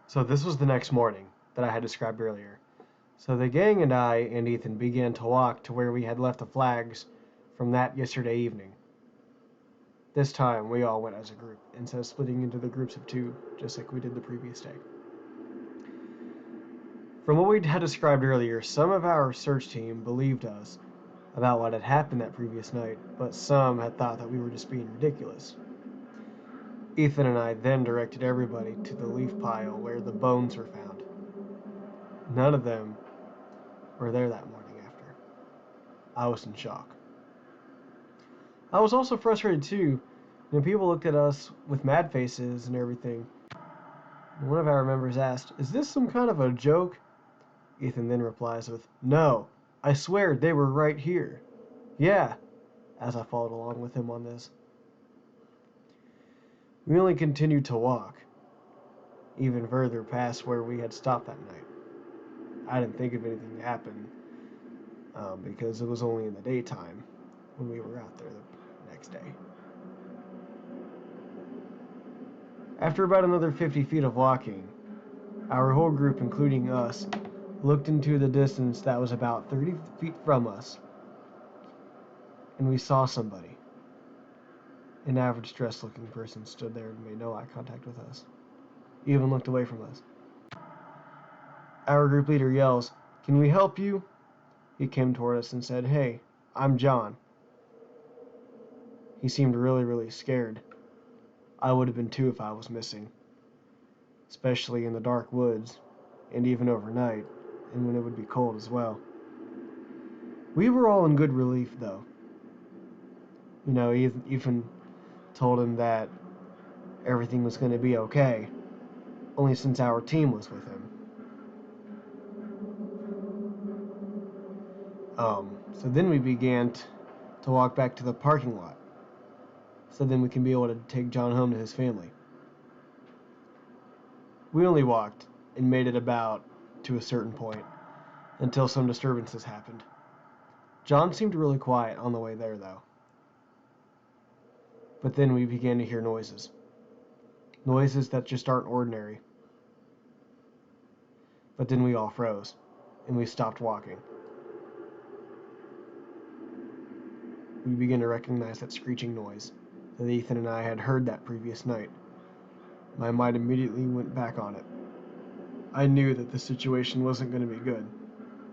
So this was the next morning that I had described earlier. So the gang and I and Ethan began to walk to where we had left the flags from that yesterday evening. This time we all went as a group instead of splitting into the groups of two, just like we did the previous day. From what we had described earlier, some of our search team believed us about what had happened that previous night, but some had thought that we were just being ridiculous. Ethan and I then directed everybody to the leaf pile where the bones were found. None of them were there that morning after. I was in shock. I was also frustrated too. People looked at us with mad faces and everything. One of our members asked, "Is this some kind of a joke?" Ethan then replies with, "No, I swear they were right here." "Yeah," as I followed along with him on this. We only continued to walk, even further past where we had stopped that night. I didn't think of anything to happen because it was only in the daytime when we were out there the next day. After about another 50 feet of walking, our whole group, including us, looked into the distance that was about 30 feet from us, and we saw somebody. An average dressed looking person stood there and made no eye contact with us, even looked away from us. Our group leader yells, "Can we help you?" He came toward us and said, "Hey, I'm John." He seemed really scared. I would have been too if I was missing, especially in the dark woods, and even overnight, and when it would be cold as well. We were all in good relief, though. Ethan told him that everything was going to be okay, only since our team was with him. So then we began to walk back to the parking lot, so then we can be able to take John home to his family. We only walked and made it about to a certain point until some disturbances happened. John seemed really quiet on the way there, though. But then we began to hear noises. Noises that just aren't ordinary. But then we all froze, and we stopped walking. We began to recognize that screeching noise that Ethan and I had heard that previous night. My mind immediately went back on it. I knew that the situation wasn't going to be good.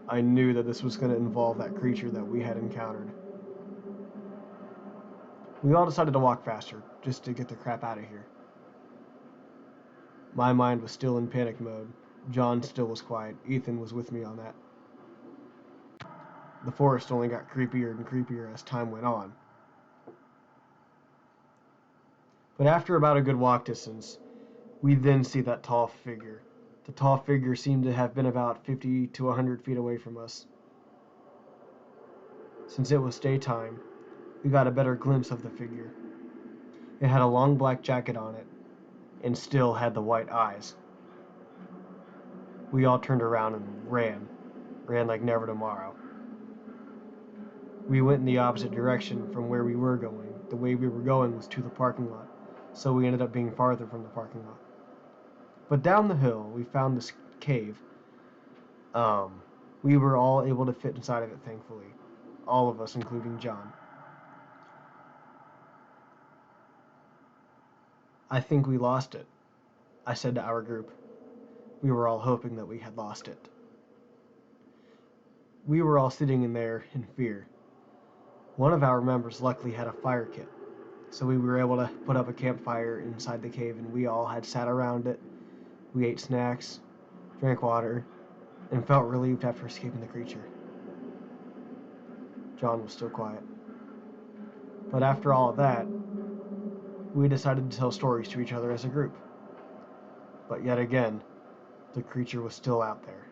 I knew that this was going to involve that creature that we had encountered. We all decided to walk faster, just to get the crap out of here. My mind was still in panic mode. John still was quiet. Ethan was with me on that. The forest only got creepier and creepier as time went on. But after about a good walk distance, we then see that tall figure. The tall figure seemed to have been about 50 to 100 feet away from us. Since it was daytime, we got a better glimpse of the figure. It had a long black jacket on it, and still had the white eyes. We all turned around and ran like never tomorrow. We went in the opposite direction from where we were going. The way we were going was to the parking lot, so we ended up being farther from the parking lot. But down the hill, we found this cave. We were all able to fit inside of it, thankfully. All of us, including John. "I think we lost it," I said to our group. We were all hoping that we had lost it. We were all sitting in there in fear. One of our members luckily had a fire kit, so we were able to put up a campfire inside the cave, and we all had sat around it. We ate snacks, drank water, and felt relieved after escaping the creature. John was still quiet. But after all of that, we decided to tell stories to each other as a group. But yet again, the creature was still out there.